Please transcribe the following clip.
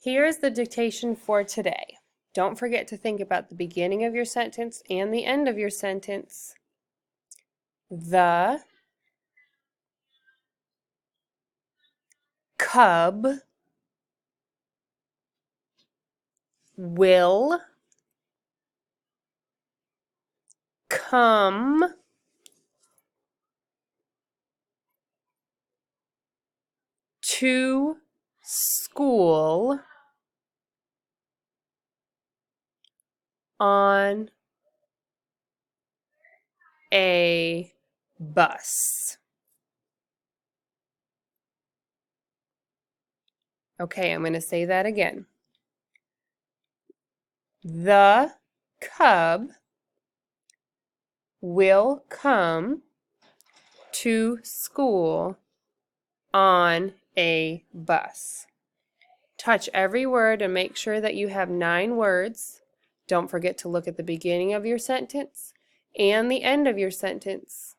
Here's the dictation for today. Don't forget to think about the beginning of your sentence and the end of your sentence. The cub will come to school on a bus. Okay, I'm going to say that again. The cub will come to school on a bus. Touch every word and make sure that you have 9 words. Don't forget to look at the beginning of your sentence and the end of your sentence.